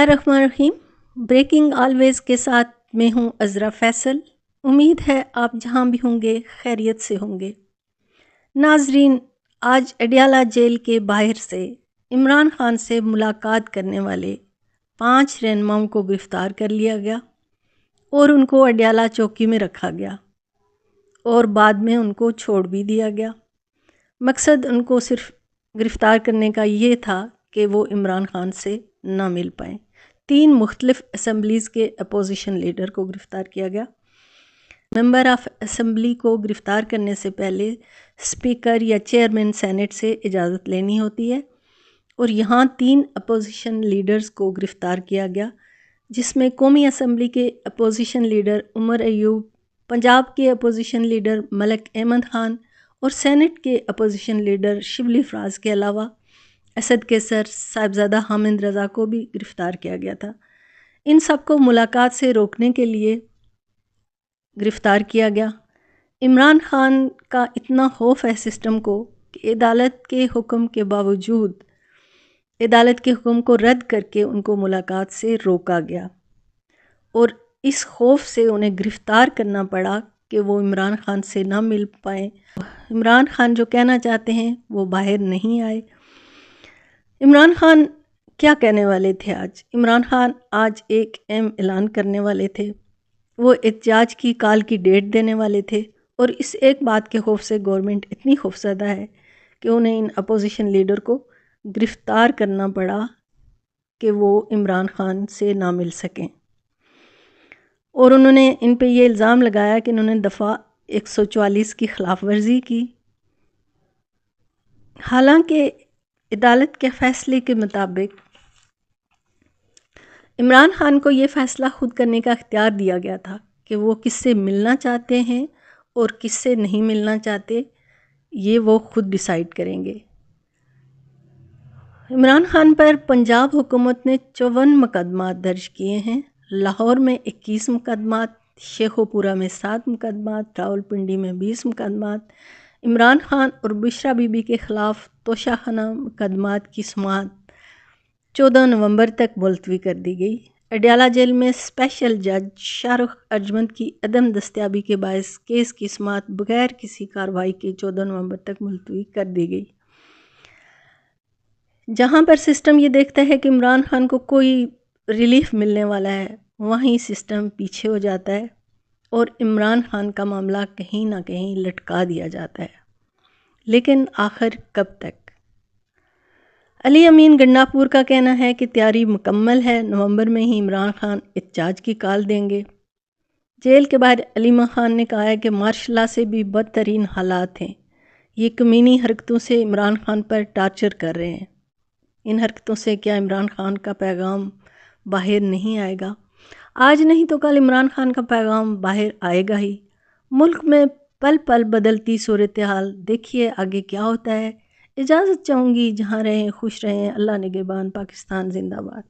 बिस्मिल्लाहिर्रहमानिर्रहीम। Breaking always के साथ मैं हूँ अज़रा फैसल। उम्मीद है आप जहाँ भी होंगे खैरियत से होंगे। नाजरीन, आज अडियाला जेल के बाहर से इमरान खान से मुलाकात करने वाले 5 रहनुमाओं को गिरफ़्तार कर लिया गया और उनको अडियाला चौकी में रखा गया और बाद में उनको छोड़ भी दिया गया। मकसद उनको सिर्फ गिरफ़्तार करने का ये था कि वो इमरान खान से ना मिल पाएँ। 3 मुख्तलिफ़ असम्बलीज़ के अपोजिशन लीडर को गिरफ़्तार किया गया। मेंबर ऑफ़ असम्बली को गिरफ़्तार करने से पहले स्पीकर या चेयरमैन सेनेट से इजाज़त लेनी होती है और यहाँ 3 अपोजिशन लीडर्स को गिरफ़्तार किया गया, जिसमें कौमी असम्बली के अपोजिशन लीडर उमर अयूब, पंजाब के अपोजिशन लीडर मलिक अहमद ख़ान और सेनेट के अपोजिशन लीडर शिबली फराज के अलावा असद कैसर, साहिबजादा हामिद रज़ा को भी गिरफ़्तार किया गया था। इन सबको मुलाकात से रोकने के लिए गिरफ़्तार किया गया। इमरान खान का इतना खौफ है सिस्टम को कि अदालत के हुक्म के बावजूद अदालत के हुक्म को रद्द करके उनको मुलाकात से रोका गया और इस खौफ से उन्हें गिरफ़्तार करना पड़ा कि वो इमरान खान से ना मिल पाए। इमरान खान जो कहना चाहते हैं वो बाहर नहीं आए। इमरान खान क्या कहने वाले थे आज? इमरान खान आज एक अहम ऐलान करने वाले थे। वो एहतजाज की काल की डेट देने वाले थे और इस एक बात के खौफ से गवर्नमेंट इतनी खौफज़दा है कि उन्हें इन अपोजिशन लीडर को गिरफ़्तार करना पड़ा कि वो इमरान खान से ना मिल सकें। और उन्होंने इन पे ये इल्ज़ाम लगाया कि इन्होंने दफ़ा 144 की ख़िलाफ़ वर्जी की। हालांकि अदालत के फ़ैसले के मुताबिक इमरान खान को ये फ़ैसला ख़ुद करने का इख्तियार दिया गया था कि वो किससे मिलना चाहते हैं और किससे नहीं मिलना चाहते, ये वो ख़ुद डिसाइड करेंगे। इमरान खान पर पंजाब हुकूमत ने 54 मुकदमात दर्ज किए हैं। लाहौर में 21 मुकदमात, शेखोपुरा में 7 मुकदमात, रावलपिंडी में 20 मुकदमात। इमरान खान और बुशरा बीबी के ख़िलाफ़ तोशाखाना मुकदमात की समाअत 14 नवंबर तक मुलतवी कर दी गई। अडियाला जेल में स्पेशल जज शाहरुख अर्जमंद की अदम दस्तयाबी के बायस केस की समाअत बगैर किसी कार्रवाई के 14 नवंबर तक मुलतवी कर दी गई। जहाँ पर सिस्टम ये देखता है कि इमरान खान को कोई रिलीफ मिलने वाला है, वहीं सिस्टम पीछे हो जाता है और इमरान खान का मामला कहीं ना कहीं लटका दिया जाता है। लेकिन आखिर कब तक? अली अमीन गंडापुर का कहना है कि तैयारी मुकम्मल है, नवंबर में ही इमरान खान एहतजाज की काल देंगे। जेल के बाहर अलीमा खान ने कहा है कि मार्शल लॉ से भी बदतरीन हालात हैं। ये कमीनी हरकतों से इमरान खान पर टार्चर कर रहे हैं। इन हरकतों से क्या इमरान खान का पैगाम बाहर नहीं आएगा? आज नहीं तो कल इमरान खान का पैगाम बाहर आएगा ही। मुल्क में पल पल बदलती सूरत हाल, देखिए आगे क्या होता है। इजाज़त चाहूँगी, जहाँ रहें खुश रहें। अल्लाह निगहबान। पाकिस्तान जिंदाबाद।